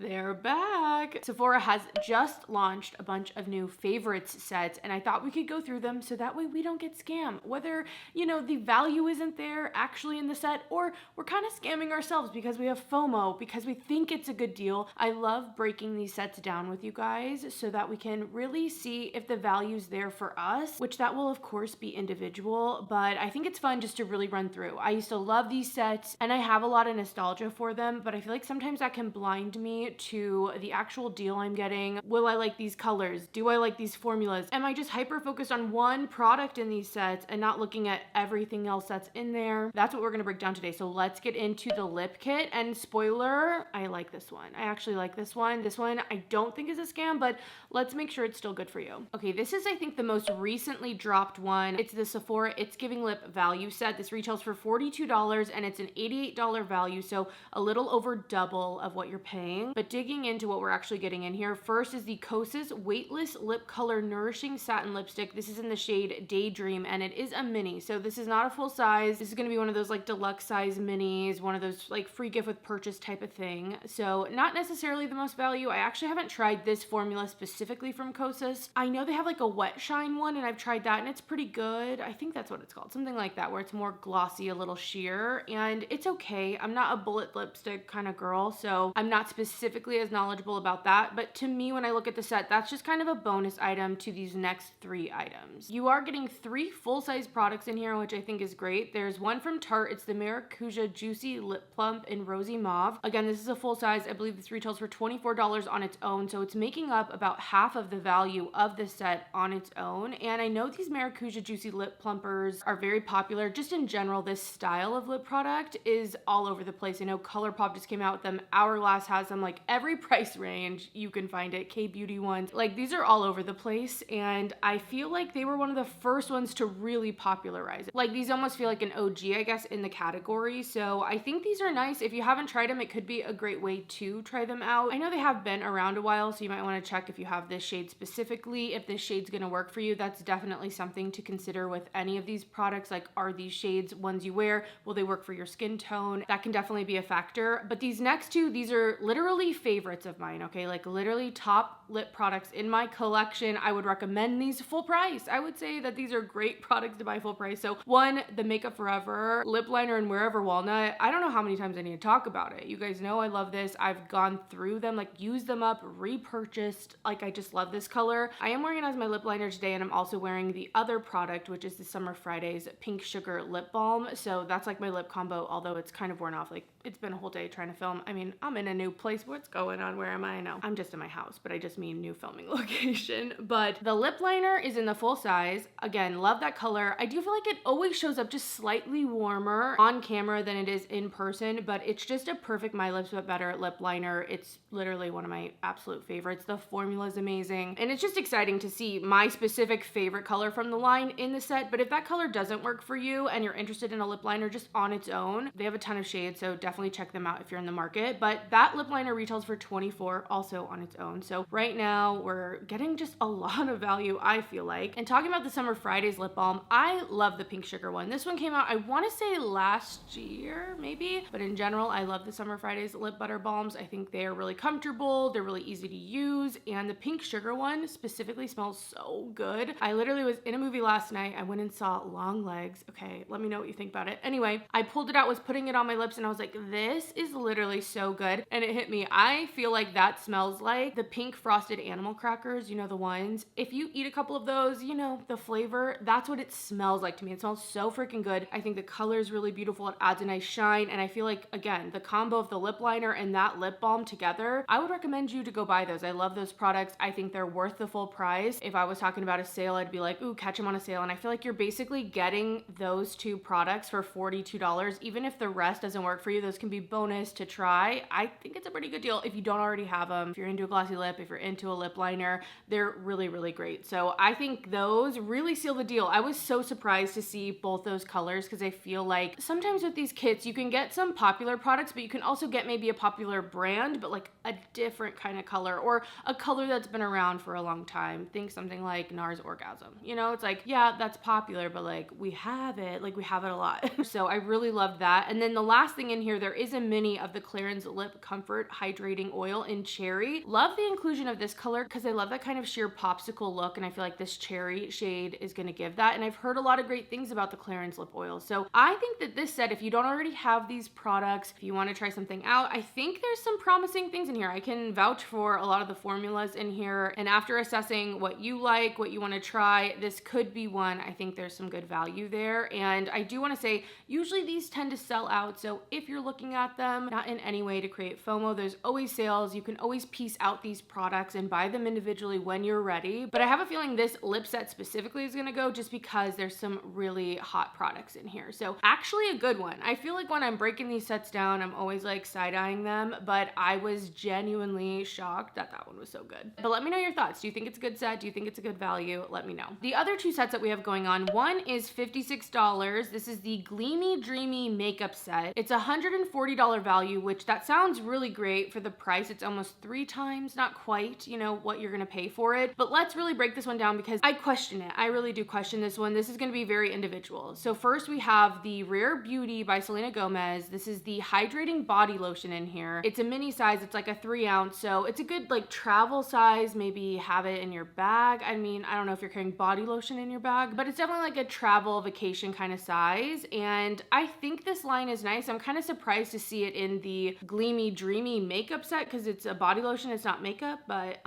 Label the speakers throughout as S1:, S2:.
S1: They're back. Sephora has just launched a bunch of new favorites sets, and I thought we could go through them so that way we don't get scammed. Whether, you know, the value isn't there actually in the set, or we're kind of scamming ourselves because we have FOMO, because we think it's a good deal. I love breaking these sets down with you guys so that we can really see if the value's there for us, which that will of course be individual, but I think it's fun just to really run through. I used to love these sets and I have a lot of nostalgia for them, but I feel like sometimes that can blind me to the actual deal I'm getting. Will I like these colors? Do I like these formulas? Am I just hyper focused on one product in these sets and not looking at everything else that's in there? That's what we're gonna break down today. So let's get into the lip kit, and spoiler, I like this one. I actually like this one. This one I don't think is a scam, but let's make sure it's still good for you. Okay, this is I think the most recently dropped one. It's the Sephora It's Giving Lip value set. This retails for $42 and it's an $88 value, so a little over double of what you're paying. But digging into what we're actually getting in here, first is the Kosas Weightless Lip Color Nourishing Satin Lipstick. This is in the shade Daydream, and it is a mini, so this is not a full size. This is gonna be one of those like deluxe size minis, one of those like free gift with purchase type of thing. So not necessarily the most value. I actually haven't tried this formula specifically from Kosas. I know they have like a wet shine one, and I've tried that and it's pretty good. I think that's what it's called, something like that, where it's more glossy, a little sheer, and it's okay. I'm not a bullet lipstick kind of girl, so I'm not specifically as knowledgeable about that, but to me, when I look at the set, that's just kind of a bonus item to these next 3 items. You are getting 3 full-size products in here, which I think is great. There's one from Tarte. It's the Maracuja Juicy Lip Plump in Rosy Mauve. Again, this is a full size. I believe this retails for $24 on its own, so it's making up about half of the value of the set on its own. And I know these Maracuja Juicy Lip Plumpers are very popular. Just in general, this style of lip product is all over the place. I know ColourPop just came out with them. Hourglass has them, like every price range you can find it. K-Beauty ones, like these are all over the place, and I feel like they were one of the first ones to really popularize it. Like these almost feel like an OG, I guess, in the category. So I think these are nice. If you haven't tried them, it could be a great way to try them out. I know they have been around a while, so you might want to check if you have this shade specifically, if this shade's gonna work for you. That's definitely something to consider with any of these products. Like, are these shades ones you wear? Will they work for your skin tone? That can definitely be a factor. But these next two, these are literally favorites of mine, okay? Like literally top lip products in my collection. I would recommend these full price. I would say that these are great products to buy full price. So one, the Makeup Forever lip liner in Wherever Walnut. I don't know how many times I need to talk about it. You guys know I love this. I've gone through them, like used them up, repurchased. Like I just love this color. I am wearing it as my lip liner today, and I'm also wearing the other product, which is the Summer Fridays Pink Sugar Lip Balm. So that's like my lip combo, although it's kind of worn off. Like it's been a whole day trying to film. I mean, I'm in a new place. What's going on? Where am I? No, I'm just in my house, but I just mean new filming location. But the lip liner is in the full size. Again, love that color. I do feel like it always shows up just slightly warmer on camera than it is in person, but it's just a perfect My Lips But Better lip liner. It's literally one of my absolute favorites. The formula is amazing, and it's just exciting to see my specific favorite color from the line in the set. But if that color doesn't work for you and you're interested in a lip liner just on its own, they have a ton of shades, so definitely check them out if you're in the market. But that lip liner retails for $24 also on its own. So right now we're getting just a lot of value, I feel like. And talking about the Summer Fridays lip balm, I love the Pink Sugar one. This one came out, I want to say last year maybe, but in general I love the Summer Fridays lip butter balms. I think they are really comfortable, they're really easy to use, and the Pink Sugar one specifically smells so good. I literally was in a movie last night. I went and saw Long Legs. Okay, let me know what you think about it. Anyway, I pulled it out, was putting it on my lips, and I was like, this is literally so good. And it hit me. I feel like that smells like the pink frosted animal crackers, you know, the ones. If you eat a couple of those, you know, the flavor, that's what it smells like to me. It smells so freaking good. I think the color is really beautiful. It adds a nice shine. And I feel like, again, the combo of the lip liner and that lip balm together, I would recommend you to go buy those. I love those products. I think they're worth the full price. If I was talking about a sale, I'd be like, ooh, catch them on a sale. And I feel like you're basically getting those 2 products for $42. Even if the rest doesn't work for you, those can be bonus to try. I think it's a pretty good deal if you don't already have them. If you're into a glossy lip, if you're into a lip liner, they're really, really great. So I think those really seal the deal. I was so surprised to see both those colors because I feel like sometimes with these kits, you can get some popular products, but you can also get maybe a popular brand, but like a different kind of color or a color that's been around for a long time. Think something like NARS Orgasm. You know, it's like, yeah, that's popular, but like we have it a lot. So I really loved that. And then the last thing in here there is a mini of the Clarins Lip Comfort Hydrating Oil in Cherry. Love the inclusion of this color because I love that kind of sheer popsicle look, and I feel like this cherry shade is going to give that. And I've heard a lot of great things about the Clarins lip oil. So I think that this set, if you don't already have these products, if you want to try something out, I think there's some promising things in here. I can vouch for a lot of the formulas in here. And after assessing what you like, what you want to try, this could be one. I think there's some good value there. And I do want to say, usually these tend to sell out. So if you're looking at them, not in any way to create FOMO, there's always sales. You can always piece out these products and buy them individually when you're ready. But I have a feeling this lip set specifically is going to go just because there's some really hot products in here. So actually a good one. I feel like when I'm breaking these sets down, I'm always like side-eyeing them, but I was genuinely shocked that that one was so good. But let me know your thoughts. Do you think it's a good set? Do you think it's a good value? Let me know. The other two sets that we have going on, one is $56. This is the Gleamy Dreamy makeup set. It's a $140 value, which that sounds really great for the price. It's almost 3 times, not quite, you know, what you're gonna pay for it. But let's really break this one down because I question it. I really do question this one. This is gonna be very individual. So first we have the Rare Beauty by Selena Gomez. This is the hydrating body lotion in here. It's a mini size. It's like a 3 ounce. So it's a good like travel size, maybe have it in your bag. I mean, I don't know if you're carrying body lotion in your bag, but it's definitely like a travel vacation kind of size. And I think this line is nice. I'm kind of surprised to see it in the Gleamy Dreamy makeup set because it's a body lotion, it's not makeup, but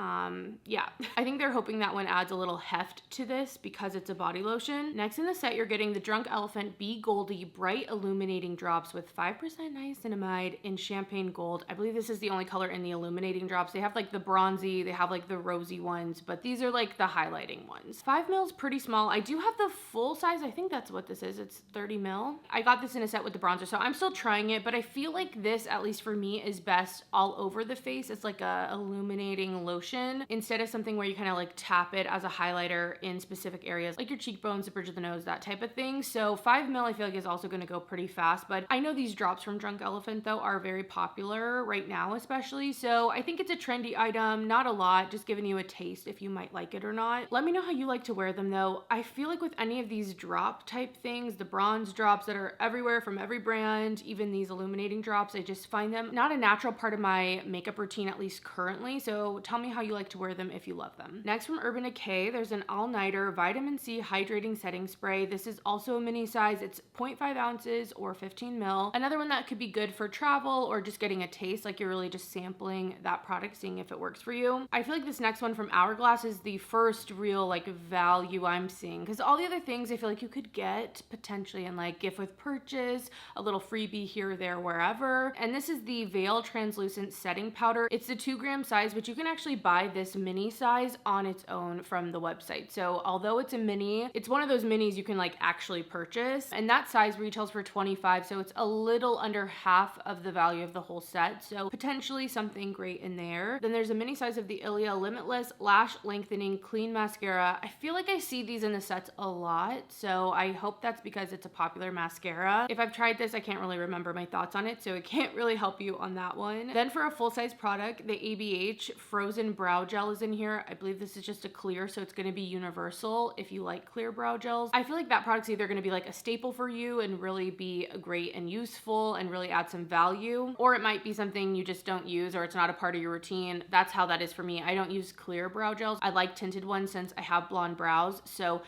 S1: yeah. I think they're hoping that one adds a little heft to this because it's a body lotion. Next in the set, you're getting the Drunk Elephant Be Goldy Bright Illuminating Drops with 5% niacinamide in champagne gold. I believe this is the only color in the illuminating drops. They have like the bronzy, they have like the rosy ones, but these are like the highlighting ones. 5 ml is pretty small. I do have the full size. I think that's what this is. It's 30 ml. I got this in a set with the bronzer, so I'm still trying it, but I feel like this, at least for me, is best all over the face. It's like a illuminating lotion instead of something where you kind of like tap it as a highlighter in specific areas like your cheekbones, the bridge of the nose, that type of thing. So 5 ml I feel like is also going to go pretty fast, but I know these drops from Drunk Elephant though are very popular right now especially, so I think it's a trendy item, not a lot, just giving you a taste if you might like it or not. Let me know how you like to wear them though. I feel like with any of these drop type things, the bronze drops that are everywhere from every brand, even these illuminating drops, I just find them not a natural part of my makeup routine, at least currently, so tell me how you like to wear them if you love them. Next from Urban Decay, there's an all-nighter vitamin C hydrating setting spray. This is also a mini size. It's 0.5 ounces or 15 ml. Another one that could be good for travel or just getting a taste, like you're really just sampling that product, seeing if it works for you. I feel like this next one from Hourglass is the first real like value I'm seeing, because all the other things I feel like you could get potentially in like gift with purchase, a little freebie here or there, wherever. And this is the Veil Translucent Setting Powder. It's the 2-gram size, but you can actually buy this mini size on its own from the website. So although it's a mini, it's one of those minis you can like actually purchase, and that size retails for $25, so it's a little under half of the value of the whole set, so potentially something great in there. Then there's a mini size of the Ilia Limitless Lash Lengthening Clean Mascara. I feel like I see these in the sets a lot, so I hope that's because it's a popular mascara. If I've tried this, I can't really remember my thoughts on it, so it can't really help you on that one. Then for a full-size product, the ABH Frozen Brow Gel is in here. I believe this is just a clear, so it's going to be universal if you like clear brow gels. I feel like that product's either going to be like a staple for you and really be great and useful and really add some value, or it might be something you just don't use or it's not a part of your routine. That's how that is for me. I don't use clear brow gels. I like tinted ones since I have blonde brows, so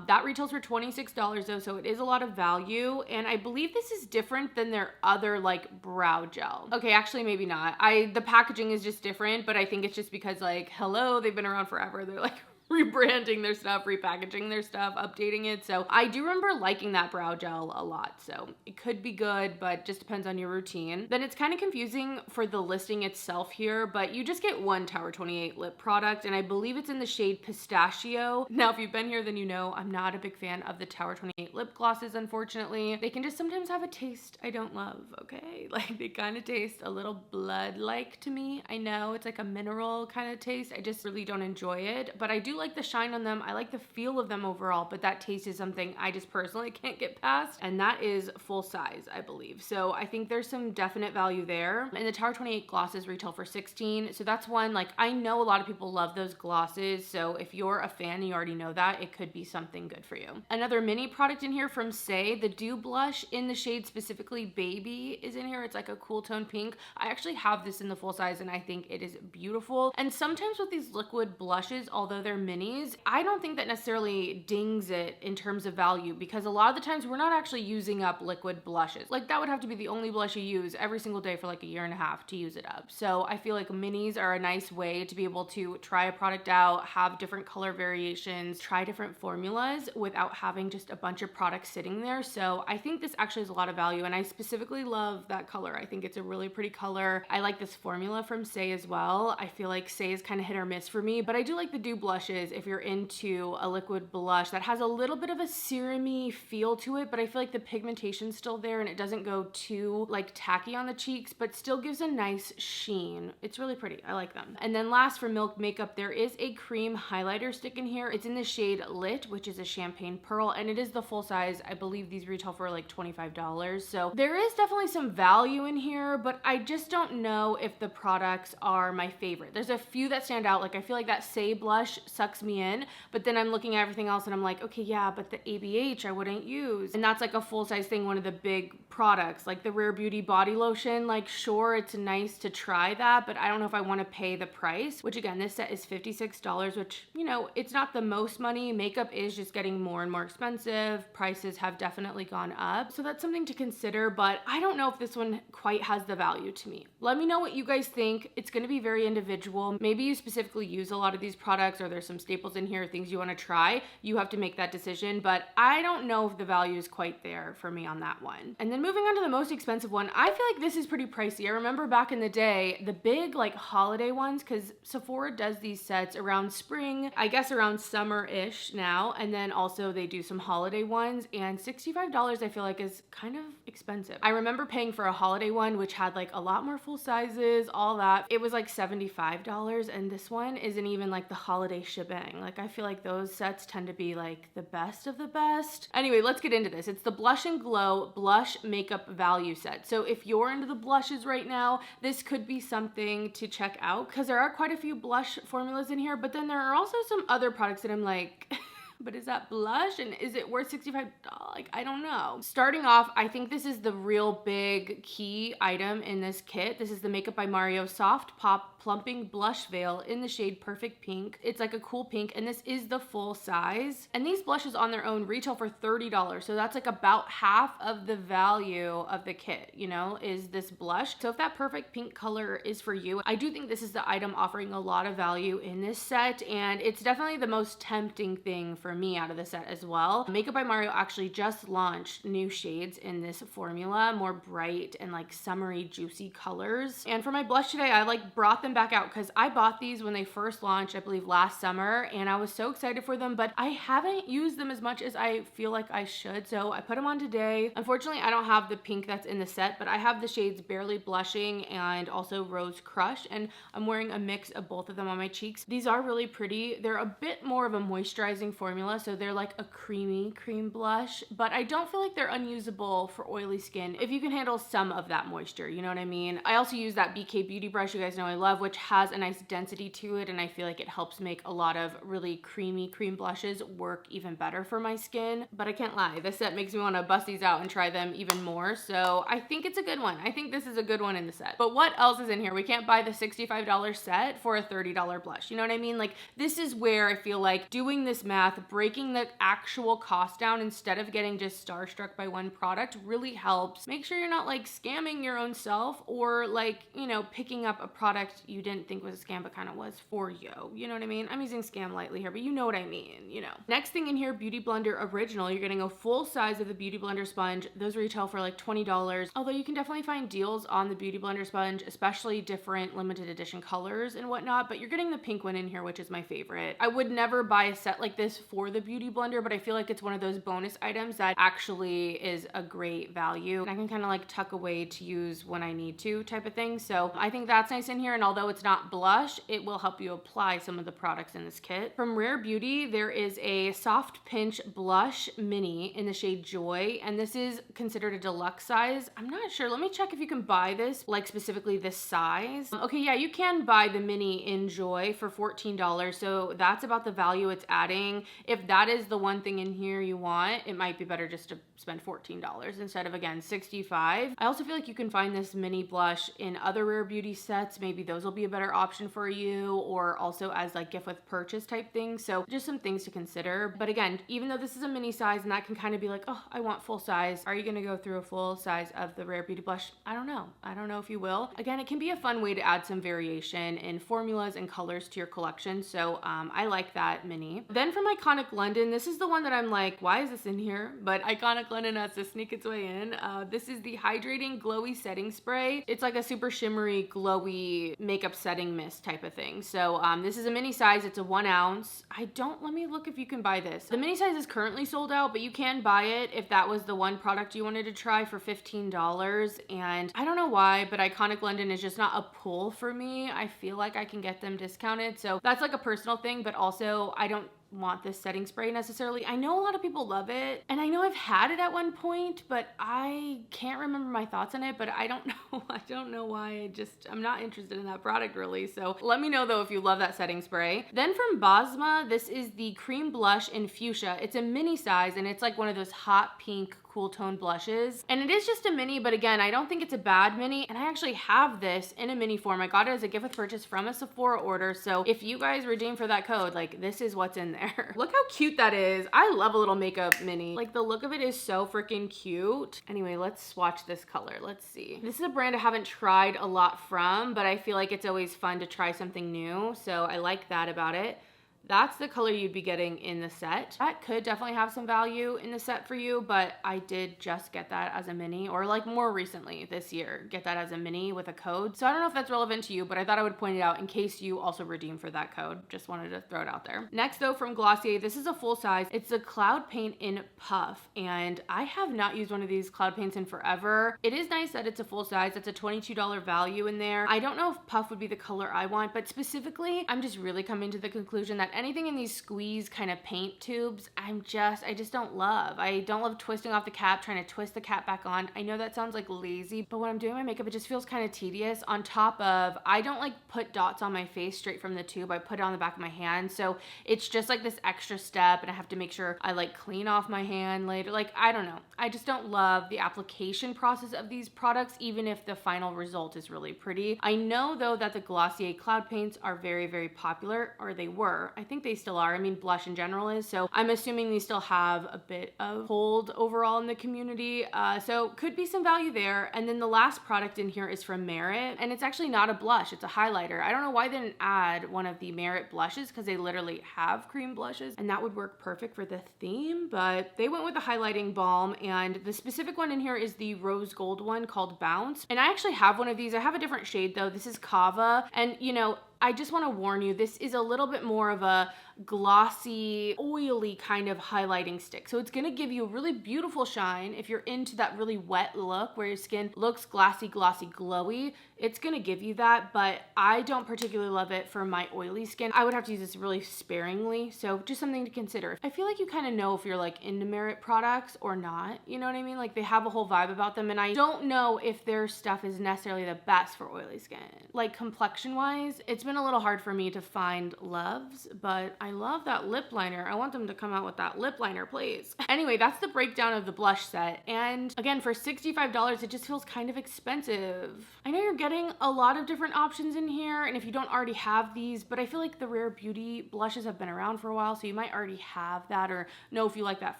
S1: that retails for $26 though, so it is a lot of value, and I believe this is different than their other like brow gel. Okay, actually maybe not. The packaging is just different, but I think it's just because like, hello, they've been around forever. They're like rebranding their stuff, repackaging their stuff, updating it. So I do remember liking that brow gel a lot. So it could be good, but just depends on your routine. Then it's kind of confusing for the listing itself here, but you just get one Tower 28 lip product, and I believe it's in the shade Pistachio. Now, if you've been here, then you know I'm not a big fan of the Tower 28 lip glosses, unfortunately. They can just sometimes have a taste I don't love, okay? Like they kind of taste a little blood-like to me. I know it's like a mineral kind of taste. I just really don't enjoy it, but I do like the shine on them. I like the feel of them overall, but that taste is something I just personally can't get past. And that is full size, I believe. So I think there's some definite value there. And the Tower 28 glosses retail for $16. So that's one, like, I know a lot of people love those glosses. So if you're a fan and you already know that, it could be something good for you. Another mini product in here from Say, the Dew Blush in the shade specifically Baby is in here. It's like a cool tone pink. I actually have this in the full size and I think it is beautiful. And sometimes with these liquid blushes, although they're minis, I don't think that necessarily dings it in terms of value, because a lot of the times we're not actually using up liquid blushes. Like, that would have to be the only blush you use every single day for like a year and a half to use it up. So I feel like minis are a nice way to be able to try a product out, have different color variations, try different formulas without having just a bunch of products sitting there. So I think this actually has a lot of value, and I specifically love that color. I think it's a really pretty color. I like this formula from Say as well. I feel like Say is kind of hit or miss for me, but I do like the Dew blushes if you're into a liquid blush that has a little bit of a serum-y feel to it, but I feel like the pigmentation's still there and it doesn't go too like tacky on the cheeks, but still gives a nice sheen. It's really pretty. I like them. And then last, for Milk Makeup, there is a cream highlighter stick in here. It's in the shade Lit, which is a champagne pearl, and it is the full size. I believe these retail for like $25. So there is definitely some value in here, but I just don't know if the products are my favorite. There's a few that stand out. Like, I feel like that Say blush sucks me in, but then I'm looking at everything else and I'm like, okay, yeah, but the ABH I wouldn't use. And that's like a full size thing, one of the big products, like the Rare Beauty body lotion. Like, sure, it's nice to try that, but I don't know if I want to pay the price, which again, this set is $56, which, you know, it's not the most money. Makeup is just getting more and more expensive. Prices have definitely gone up. So that's something to consider, but I don't know if this one quite has the value to me. Let me know what you guys think. It's going to be very individual. Maybe you specifically use a lot of these products, or there's some staples in here, things you want to try. You have to make that decision, but I don't know if the value is quite there for me on that one. And then moving on to the most expensive one, I feel like this is pretty pricey. I remember back in the day, the big like holiday ones, because Sephora does these sets around spring, I guess around summer-ish now, and then also they do some holiday ones, and $65 I feel like is kind of expensive. I remember paying for a holiday one, which had like a lot more full sizes, all that. It was like $75, and this one isn't even like the holiday shebang. Like, I feel like those sets tend to be like the best of the best. Anyway, let's get into this. It's the Blush and Glow Blush Makeup Value Set. So if you're into the blushes right now, this could be something to check out, because there are quite a few blush formulas in here, but then there are also some other products that I'm like, but is that blush and is it worth $65? Like, I don't know. Starting off, I think this is the real big key item in this kit. This is the Makeup by Mario Soft Pop Plumping Blush Veil in the shade Perfect Pink. It's like a cool pink, and this is the full size. And these blushes on their own retail for $30. So that's like about half of the value of the kit, you know, is this blush. So if that perfect pink color is for you, I do think this is the item offering a lot of value in this set, and it's definitely the most tempting thing for me out of the set as well. Makeup by Mario actually just launched new shades in this formula, more bright and like summery, juicy colors. And for my blush today, I like brought them back out because I bought these when they first launched, I believe last summer, and I was so excited for them, but I haven't used them as much as I feel like I should. So I put them on today. Unfortunately, I don't have the pink that's in the set, but I have the shades Barely Blushing and also Rose Crush, and I'm wearing a mix of both of them on my cheeks. These are really pretty. They're a bit more of a moisturizing formula, so they're like a creamy cream blush, but I don't feel like they're unusable for oily skin if you can handle some of that moisture, you know what I mean? I also use that BK Beauty brush you guys know I love, which has a nice density to it, and I feel like it helps make a lot of really creamy cream blushes work even better for my skin. But I can't lie, this set makes me want to bust these out and try them even more, so I think it's a good one. I think this is a good one in the set. But what else is in here? We can't buy the $65 set for a $30 blush, you know what I mean? Like, this is where I feel like doing this math, breaking the actual cost down instead of getting just starstruck by one product really helps. Make sure you're not like scamming your own self, or like, you know, picking up a product you didn't think was a scam but kind of was for you. You know what I mean? I'm using scam lightly here, but you know what I mean, you know. Next thing in here, Beauty Blender Original. You're getting a full size of the Beauty Blender sponge. Those retail for like $20, although you can definitely find deals on the Beauty Blender sponge, especially different limited edition colors and whatnot, but you're getting the pink one in here, which is my favorite. I would never buy a set like this for for the beauty blender, but I feel like it's one of those bonus items that actually is a great value. And I can kind of like tuck away to use when I need to type of thing. So I think that's nice in here. And although it's not blush, it will help you apply some of the products in this kit. From Rare Beauty, there is a Soft Pinch Blush Mini in the shade Joy. And this is considered a deluxe size. I'm not sure. Let me check if you can buy this, like specifically this size. Okay, yeah, you can buy the mini in Joy for $14. So that's about the value it's adding. If that is the one thing in here you want, it might be better just to spend $14 instead of, again, $65. I also feel like you can find this mini blush in other Rare Beauty sets. Maybe those will be a better option for you, or also as like gift with purchase type things. So just some things to consider. But again, even though this is a mini size and that can kind of be like, oh, I want full size. Are you going to go through a full size of the Rare Beauty blush? I don't know. I don't know if you will. Again, it can be a fun way to add some variation in formulas and colors to your collection. So I like that mini. Then from Iconic London, this is the one that I'm like, why is this in here? But Iconic London has to sneak its way in. This is the Hydrating Glowy Setting Spray. It's like a super shimmery, glowy makeup setting mist type of thing. So this is a mini size. It's a 1 ounce. Let me look if you can buy this. The mini size is currently sold out, but you can buy it if that was the one product you wanted to try for $15. And I don't know why, but Iconic London is just not a pull for me. I feel like I can get them discounted. So that's like a personal thing, but also I don't want this setting spray necessarily. I know a lot of people love it, and I know I've had it at one point, but I can't remember my thoughts on it. But I don't know. I don't know why. I'm not interested in that product really. So let me know though if you love that setting spray. Then from Bosma, this is the Cream Blush in Fuchsia. It's a mini size, and it's like one of those hot pink cool tone blushes, and it is just a mini, but again, I don't think it's a bad mini, and I actually have this in a mini form. I got it as a gift with purchase from a Sephora order, so if you guys redeem for that code, like, this is what's in there. Look how cute that is. I love a little makeup mini. Like, the look of it is so freaking cute. Anyway, let's swatch this color. Let's see. This is a brand I haven't tried a lot from, but I feel like it's always fun to try something new, so I like that about it. That's the color you'd be getting in the set. That could definitely have some value in the set for you, but I did just get that as a mini, or like more recently this year, get that as a mini with a code. So I don't know if that's relevant to you, but I thought I would point it out in case you also redeem for that code. Just wanted to throw it out there. Next though, from Glossier, this is a full size. It's a Cloud Paint in Puff, and I have not used one of these cloud paints in forever. It is nice that it's a full size. It's a $22 value in there. I don't know if Puff would be the color I want, but specifically, I'm just really coming to the conclusion that anything in these squeeze kind of paint tubes, I just don't love. I don't love twisting off the cap, trying to twist the cap back on. I know that sounds like lazy, but when I'm doing my makeup, it just feels kind of tedious. On top of, I don't like put dots on my face straight from the tube. I put it on the back of my hand. So it's just like this extra step, and I have to make sure I like clean off my hand later. Like, I don't know. I just don't love the application process of these products, even if the final result is really pretty. I know though that the Glossier cloud paints are very, very popular, or they were. I think they still are. I mean, blush in general is. So I'm assuming these still have a bit of hold overall in the community. So could be some value there. And then the last product in here is from Merit, and it's actually not a blush. It's a highlighter. I don't know why they didn't add one of the Merit blushes, because they literally have cream blushes, and that would work perfect for the theme, but they went with the highlighting balm, and the specific one in here is the rose gold one called Bounce. And I actually have one of these. I have a different shade though. This is Kava, and you know, I just want to warn you, this is a little bit more of a glossy, oily kind of highlighting stick. So it's going to give you a really beautiful shine. If you're into that really wet look where your skin looks glassy, glowy, it's going to give you that, but I don't particularly love it for my oily skin. I would have to use this really sparingly. So just something to consider. I feel like you kind of know if you're like into Merit products or not. You know what I mean? Like, they have a whole vibe about them, and I don't know if their stuff is necessarily the best for oily skin. Like, complexion wise, it's been a little hard for me to find loves, but I love that lip liner. I want them to come out with that lip liner, please. Anyway, that's the breakdown of the blush set. And again, for $65, it just feels kind of expensive. I know you're getting a lot of different options in here, and if you don't already have these, but I feel like the Rare Beauty blushes have been around for a while, so you might already have that or know if you like that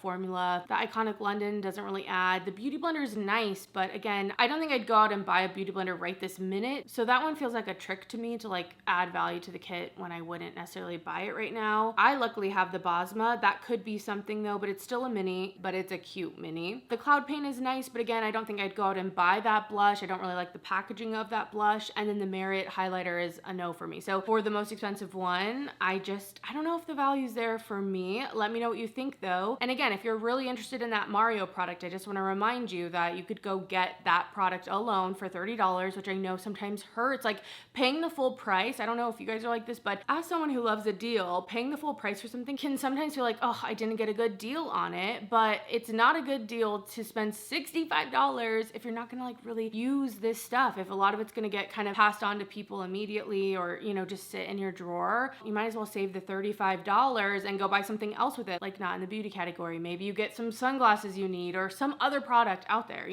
S1: formula. The Iconic London doesn't really add. The Beauty Blender is nice, but again, I don't think I'd go out and buy a Beauty Blender right this minute. So that one feels like a trick to me to like add value to the kit when I wouldn't necessarily buy it right now. now. I luckily have the Bosma. That could be something though, but it's still a mini, but it's a cute mini. The Cloud Paint is nice, but again, I don't think I'd go out and buy that blush. I don't really like the packaging of that blush. And then the Merit highlighter is a no for me. So for the most expensive one, I don't know if the value's there for me. Let me know what you think though. And again, if you're really interested in that Mario product, I just want to remind you that you could go get that product alone for $30, which I know sometimes hurts. Like paying the full price. I don't know if you guys are like this, but as someone who loves a deal, paying the full price for something can sometimes feel like, oh, I didn't get a good deal on it. But it's not a good deal to spend $65 if you're not gonna like really use this stuff. If a lot of it's gonna get kind of passed on to people immediately, or just sit in your drawer, you might as well save the $35 and go buy something else with it, like not in the beauty category. Maybe you get some sunglasses you need or some other product out there,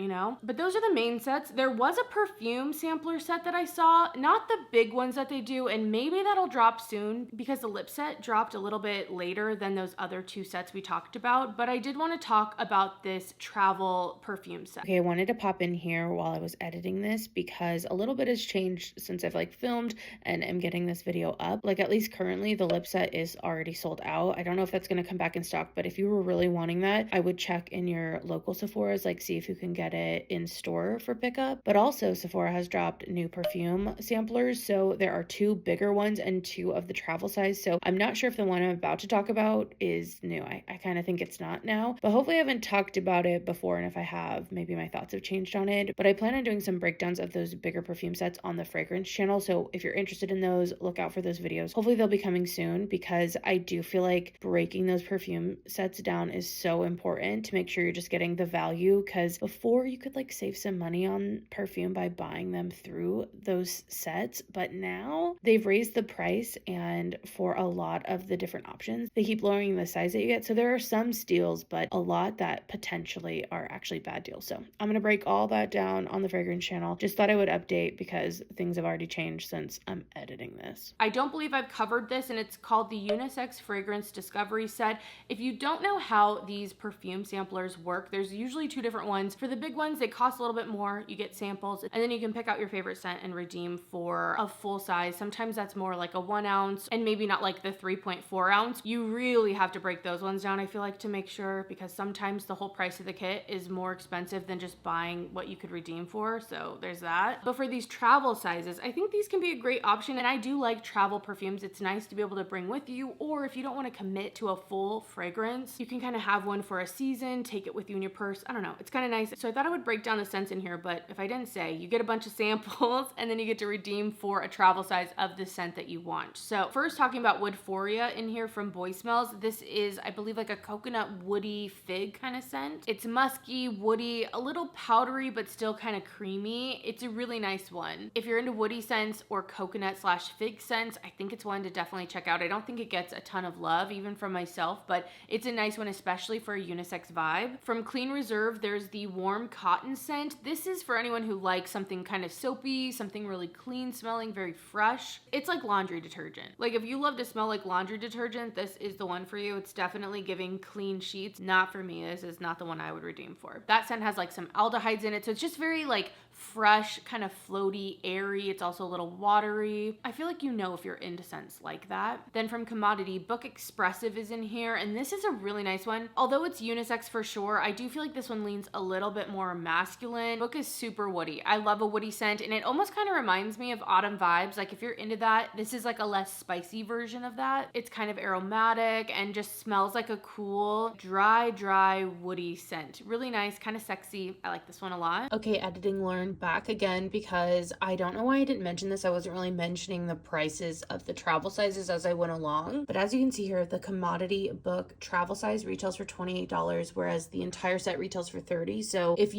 S1: But those are the main sets. There was a perfume sampler set that I saw, not the big ones that they do, and maybe that'll drop soon because the lip set dropped a little bit later than those other two sets we talked about. But I did want to talk about this travel perfume set. Okay, I wanted to pop in here while I was editing this because a little bit has changed since I've filmed and am getting this video up. At least currently the lip set is already sold out. I don't know if that's going to come back in stock, but if you were really wanting that, I would check in your local Sephora's, see if you can get it in store for pickup. But also Sephora has dropped new perfume samplers. So there are two bigger ones and two of the travel size. So I'm not sure if the one I'm about to talk about is new. I kind of think it's not now, but hopefully I haven't talked about it before. And if I have, maybe my thoughts have changed on it, but I plan on doing some breakdowns of those bigger perfume sets on the fragrance channel. So if you're interested in those, look out for those videos. Hopefully they'll be coming soon because I do feel like breaking those perfume sets down is so important to make sure you're just getting the value, because before you could save some money on perfume by buying them through those sets, but now they've raised the price, and for a lot of the different options they keep lowering the size that you get. So there are some steals, but a lot that potentially are actually bad deals. So I'm going to break all that down on the fragrance channel. Just thought I would update because things have already changed since I'm editing this. I don't believe I've covered this, and it's called the Unisex Fragrance Discovery Set. If you don't know how these perfume samplers work, there's usually two different ones. For the big ones, they cost a little bit more. You get samples, and then you can pick out your favorite scent and redeem for a full size. Sometimes that's more like a 1 ounce and maybe not the 3.4 ounce. You really have to break those ones down, I feel to make sure, because sometimes the whole price of the kit is more expensive than just buying what you could redeem for. So there's that. But for these travel sizes, I think these can be a great option. And I do like travel perfumes. It's nice to be able to bring with you, or if you don't want to commit to a full fragrance, you can kind of have one for a season, take it with you in your purse. I don't know. It's kind of nice. So I thought I would break down the scents in here, but if I didn't say, you get a bunch of samples and then you get to redeem for a travel size of the scent that you want. So first, talking about Woodphoria in here from Boy Smells. This is, I believe, a coconut woody fig kind of scent. It's musky, woody, a little powdery, but still kind of creamy. It's a really nice one. If you're into woody scents or coconut / fig scents, I think it's one to definitely check out. I don't think it gets a ton of love even from myself, but it's a nice one, especially for a unisex vibe. From Clean Reserve, there's the warm cotton scent. This is for anyone who likes something kind of soapy, something really clean smelling, very fresh. It's like laundry detergent. If you love to smell like laundry detergent, this is the one for you. It's definitely giving clean sheets. Not for me. This is not the one I would redeem for. That scent has some aldehydes in it, so it's just very fresh, kind of floaty, airy. It's also a little watery. I feel if you're into scents like that. Then from Commodity, Book Expressive is in here, and this is a really nice one. Although it's unisex for sure, I do feel this one leans a little bit more masculine. Book is super woody. I love a woody scent, and it almost kind of reminds me of autumn vibes. If you're into that, this is a less spicy version of that. It's kind of aromatic and just smells like a cool, dry, woody scent. Really nice, kind of sexy. I like this one a lot. Okay, editing learned back again because I don't know why I didn't mention this. I wasn't really mentioning the prices of the travel sizes as I went along, but as you can see here, the Commodity Book travel size retails for $28, whereas the entire set retails for $30. So if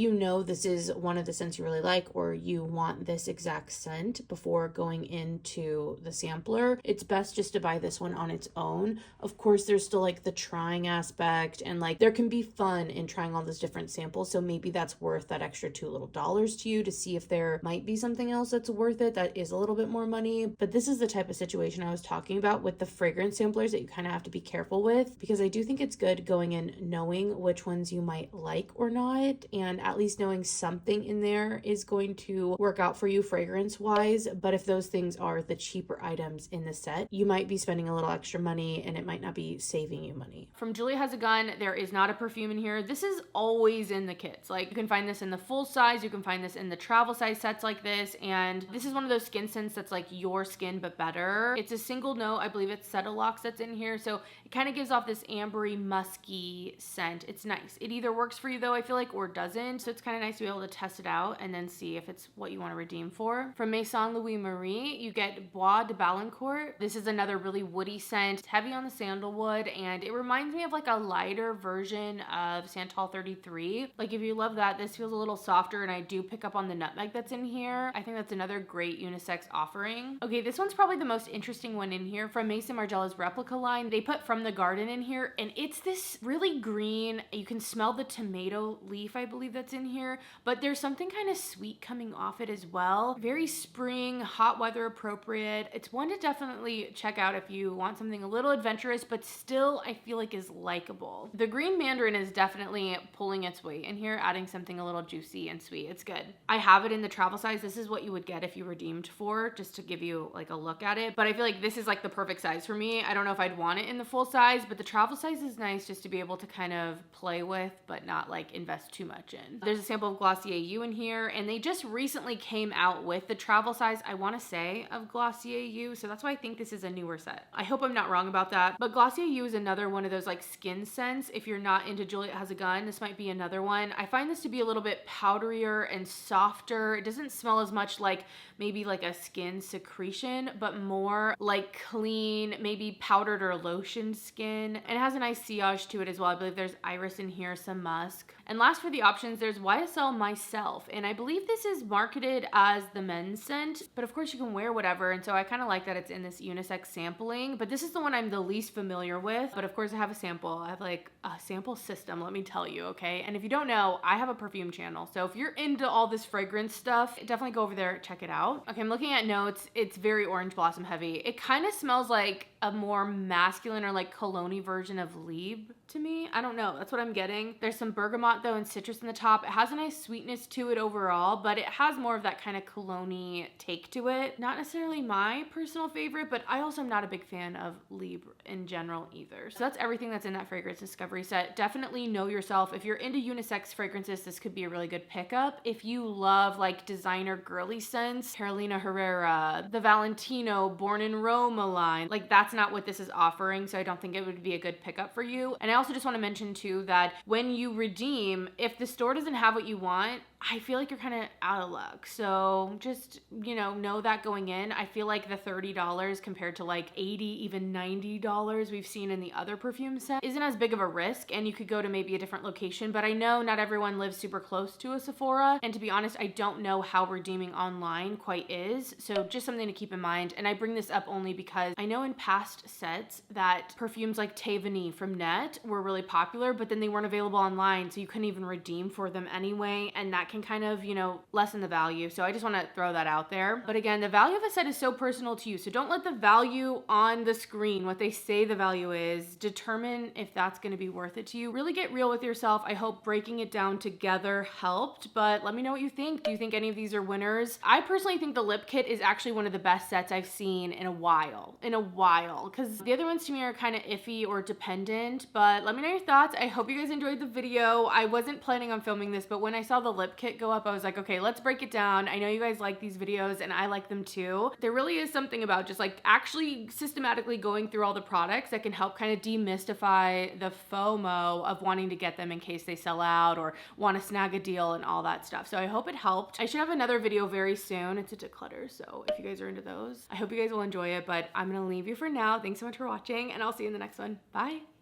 S1: this is one of the scents you really like, or you want this exact scent before going into the sampler, it's best just to buy this one on its own. Of course, there's still the trying aspect, and there can be fun in trying all those different samples, so maybe that's worth that extra $2 to you. you to see if there might be something else that's worth it that is a little bit more money. But this is the type of situation I was talking about with the fragrance samplers that you kind of have to be careful with, because I do think it's good going in knowing which ones you might like or not, and at least knowing something in there is going to work out for you fragrance wise. But if those things are the cheaper items in the set, you might be spending a little extra money and it might not be saving you money. From Julia Has a Gun, there is not a perfume in here. This is always in the kits. Like, you can find this in the full size, you can find this in the travel size sets like this, and this is one of those skin scents that's like your skin but better. It's a single note, I believe it's Cetilox that's in here, so it kind of gives off this ambery, musky scent. It's nice. It either works for you though, I feel like, or doesn't, so it's kind of nice to be able to test it out and then see if it's what you want to redeem for. From Maison Louis Marie, you get Bois de Balancourt. This is another really woody scent. It's heavy on the sandalwood, and it reminds me of like a lighter version of Santal 33. Like, if you love that, this feels a little softer, and I do pick up on the nutmeg that's in here. I think that's another great unisex offering. Okay, this one's probably the most interesting one in here. From Maison Margiela's Replica line, they put From the Garden in here, and it's this really green, you can smell the tomato leaf, I believe, that's in here, but there's something kind of sweet coming off it as well. Very spring, hot weather appropriate. It's one to definitely check out if you want something a little adventurous, but still I feel like is likable. The green mandarin is definitely pulling its weight in here, adding something a little juicy and sweet. It's good. I have it in the travel size. This is what you would get if you redeemed for, just to give you like a look at it. But I feel like this is like the perfect size for me. I don't know if I'd want it in the full size, but the travel size is nice just to be able to kind of play with, but not like invest too much in. There's a sample of Glossier U in here, and they just recently came out with the travel size, I want to say, of Glossier U, so that's why I think this is a newer set. I hope I'm not wrong about that, but Glossier U is another one of those like skin scents. If you're not into Juliet Has a Gun, this might be another one. I find this to be a little bit powderier and softer. It doesn't smell as much like maybe like a skin secretion, but more like clean, maybe powdered or lotioned skin. And it has a nice sillage to it as well. I believe there's iris in here, some musk. And last for the options, there's YSL Myself. And I believe this is marketed as the men's scent, but of course you can wear whatever. And so I kind of like that it's in this unisex sampling, but this is the one I'm the least familiar with. But of course I have a sample. I have like a sample system, let me tell you, okay? And if you don't know, I have a perfume channel. So if you're into all this fragrance stuff, definitely go over there, check it out. Okay, I'm looking at notes. It's very orange blossom heavy. It kind of smells like a more masculine or like cologne-y version of Lieb to me. I don't know, that's what I'm getting. There's some bergamot though and citrus in the top. It has a nice sweetness to it overall, but it has more of that kind of cologne-y take to it. Not necessarily my personal favorite, but I also am not a big fan of Lieb in general either. So that's everything that's in that fragrance discovery set. Definitely know yourself. If you're into unisex fragrances, this could be a really good pickup. If you love like designer girly scents, Carolina Herrera, the Valentino Born in Roma line, like that's not what this is offering, so I don't think it would be a good pickup for you. And I also just want to mention too that when you redeem, if the store doesn't have what you want, I feel like you're kind of out of luck. So just, you know that going in. I feel like the $30 compared to like $80, even $90 we've seen in the other perfume set isn't as big of a risk, and you could go to maybe a different location. But I know not everyone lives super close to a Sephora, and to be honest, I don't know how redeeming online quite is. So just something to keep in mind. And I bring this up only because I know in past sets that perfumes like Tay Vanille from Net were really popular, but then they weren't available online, so you couldn't even redeem for them anyway, and that can kind of, lessen the value. So I just want to throw that out there. But again, the value of a set is so personal to you, so don't let the value on the screen, what they say the value is, determine if that's going to be worth it to you. Really get real with yourself. I hope breaking it down together helped, but let me know what you think. Do you think any of these are winners? I personally think the lip kit is actually one of the best sets I've seen in a while, because the other ones to me are kind of iffy or dependent. But let me know your thoughts. I hope you guys enjoyed the video. I wasn't planning on filming this, but when I saw the lip kit go up, I was like, okay, let's break it down. I know you guys like these videos and I like them too. There really is something about just like actually systematically going through all the products that can help kind of demystify the FOMO of wanting to get them in case they sell out or want to snag a deal and all that stuff. So I hope it helped. I should have another video very soon. It's a declutter, so if you guys are into those, I hope you guys will enjoy it, but I'm gonna leave you for now. Thanks so much for watching, and I'll see you in the next one. Bye.